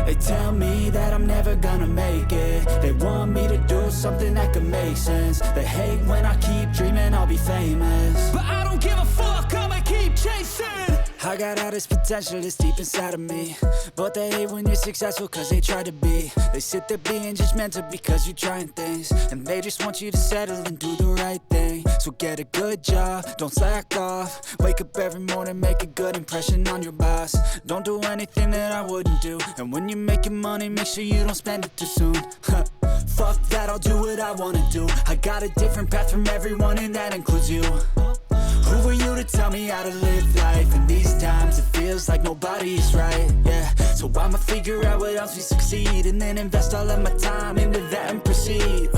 They tell me that I'm never gonna make it. They want me to do something that could make sense. They hate when I keep dreaming I'll be famous, but I don't give a fuck, I'ma keep chasing. I got all this potential that's deep inside of me, but they hate when you're successful cause they try to be. They sit there being judgmental because you're trying things, and they just want you to settle and do the right thing. So get a good job, don't slack off. Wake up every morning, make a good impression on your boss. Don't do anything that I wouldn't do, and when you're making money, make sure you don't spend it too soon. Fuck that, I'll do what I wanna do. I got a different path from everyone, and that includes you. Who are you to tell me how to live life? In these times it feels like nobody is right, yeah. So I'ma figure out what else we succeed, and then invest all of my time into that and proceed.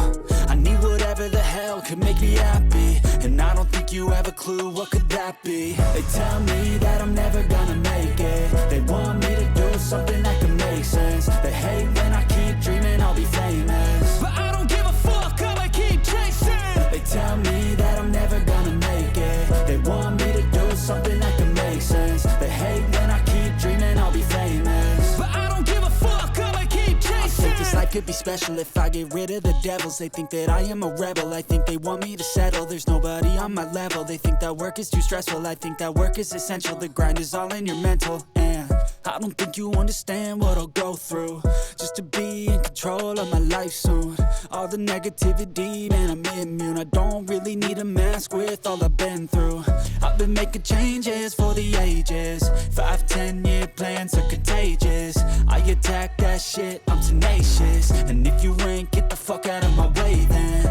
I need whatever the hell could make me happy, and I don't think you have a clue what could that be. They tell me that I'm never gonna make it. They want me to do something that could make sense. They hate when I keep dreaming I'll be famous, but I don't give a fuck, I'ma keep chasing. They tell me that I'm never gonna make it. They want me to do something that can make sense. They hate when I keep dreaming I'll be famous, but I don't give a fuck, I'ma keep chasing. I think this life could be special if I get rid of the devils. They think that I am a rebel, I think they want me to settle. There's nobody on my level. They think that work is too stressful, I think that work is essential. The grind is all in your mental, and I don't think you understand what I'll go through just to be in control of my life soon. All the negativity, man, I'm immune. I don't really need a mask with all I've been through. I've been making changes for the ages. 5-10-year plans are contagious. I attack that shit, I'm tenacious. And if you ain't, get the fuck out of my way then.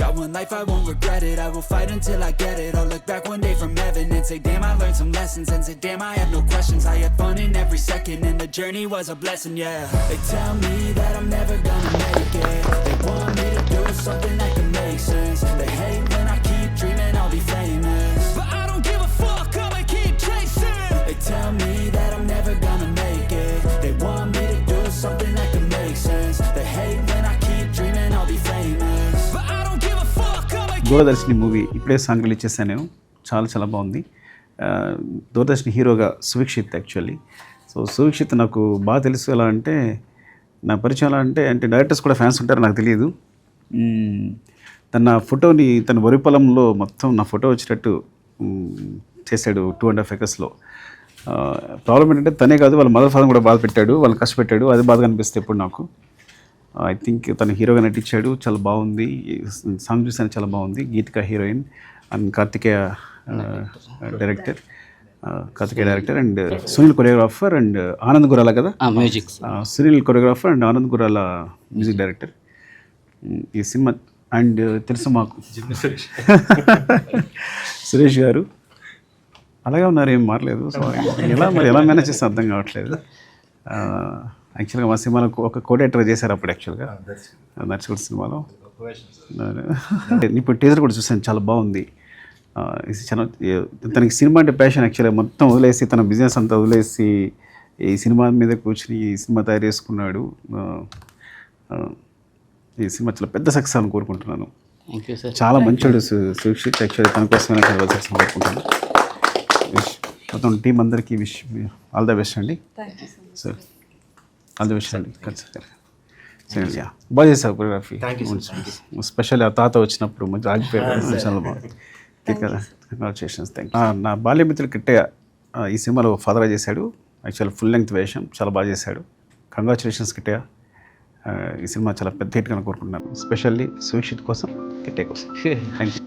Got one life, I won't regret it. I will fight until I get it. I'll look back one day from heaven and say, damn, I learned some lessons. And say, damn, I had no questions. I had fun in every second, and the journey was a blessing, yeah. They tell me that I'm never gonna make it. They want me to do something that can make sense. They hate when I keep dreaming I'll be famous, but I don't give a fuck, I'ma keep chasing. They tell me that I'm never gonna make it. They want me to do something that can make sense. They hate when I keep dreaming I'll be famous, but I don't give a fuck, I'ma keep. Doordarshan movie ఇప్పుడే song release చేశాను నేను. చాలా చాలా బాగుంది. దూరదర్శన్ హీరోగా సువిక్షిత్ actually. So సువిక్షిత్ నాకు బాగా తెలుసు. ఎలా అంటే నా పరిచయం ఎలా అంటే డైరెక్టర్స్ కూడా ఫ్యాన్స్ ఉంటారు నాకు తెలియదు. తన ఫోటోని తన వరి పొలంలో మొత్తం నా ఫోటో వచ్చేటట్టు చేశాడు 2.5 acres. ప్రాబ్లం ఏంటంటే తనే కాదు, వాళ్ళ మదర్ ఫాదర్ కూడా బాధ పెట్టాడు, వాళ్ళు కష్టపెట్టాడు. అది బాధగా అనిపిస్తుంది ఇప్పుడు నాకు. ఐ థింక్ తను హీరోగా నటించాడు, చాలా బాగుంది. సాంగ్ చూసాను, చాలా బాగుంది. Geethika heroine and Karthikeya director. And Sunil choreographer and Anand Gurala కదా music. Sunil choreographer and Anand Gurala music director ఈ సినిమా. అండ్ తెలుసు మాకు సురేష్ గారు అలాగే ఉన్నారు, ఏం మారలేదు. సో ఎలా మేనేజ్ చేస్తే అర్థం కావట్లేదు. యాక్చువల్గా మా సినిమాలో ఒక కోడేటర్ చేశారు అప్పుడు యాక్చువల్గా నర్చిగూడ సినిమాలో. ఇప్పుడు టీజర్ కూడా చూసాను, చాలా బాగుంది. తనకి సినిమా అంటే ప్యాషన్ యాక్చువల్గా. మొత్తం వదిలేసి తన బిజినెస్ అంతా వదిలేసి ఈ సినిమా మీద కూర్చుని ఈ సినిమా తయారు చేసుకున్నాడు. ఈ సినిమా చాలా పెద్ద సక్సెస్ అని కోరుకుంటున్నాను. చాలా మంచోడు సుక్షిత్. యాక్చువల్లీ తన కోసమైనా చాలా సక్సెస్ కోరుకుంటున్నాను. మొత్తం టీం అందరికీ ఆల్ ద బెస్ట్ అండి. సార్ ఆల్ ది బెస్ట్ అండి. బాగా చేశారు కొరియోగ్రఫీ. స్పెషల్ ఆ తాత వచ్చినప్పుడు మంచి ఆగిపోయారు, చాలా బాగుంది కదా. Congratulations, thank you. నా బాల్యమిత్రులు కిట్టయ్య ఈ సినిమాలో ఫాదర్గా చేశాడు. యాక్చువల్ ఫుల్ లెంగ్త్ వేషం, చాలా బాగా చేశాడు. కంగ్రాచులేషన్స్ కిట్టయ్య. ఈ సినిమా చాలా పెద్ద హిట్గా కోరుకుంటున్నాను, స్పెషల్లీ సుక్షిత్ కోసం, కిట్టయ్య కోసం. Thank you.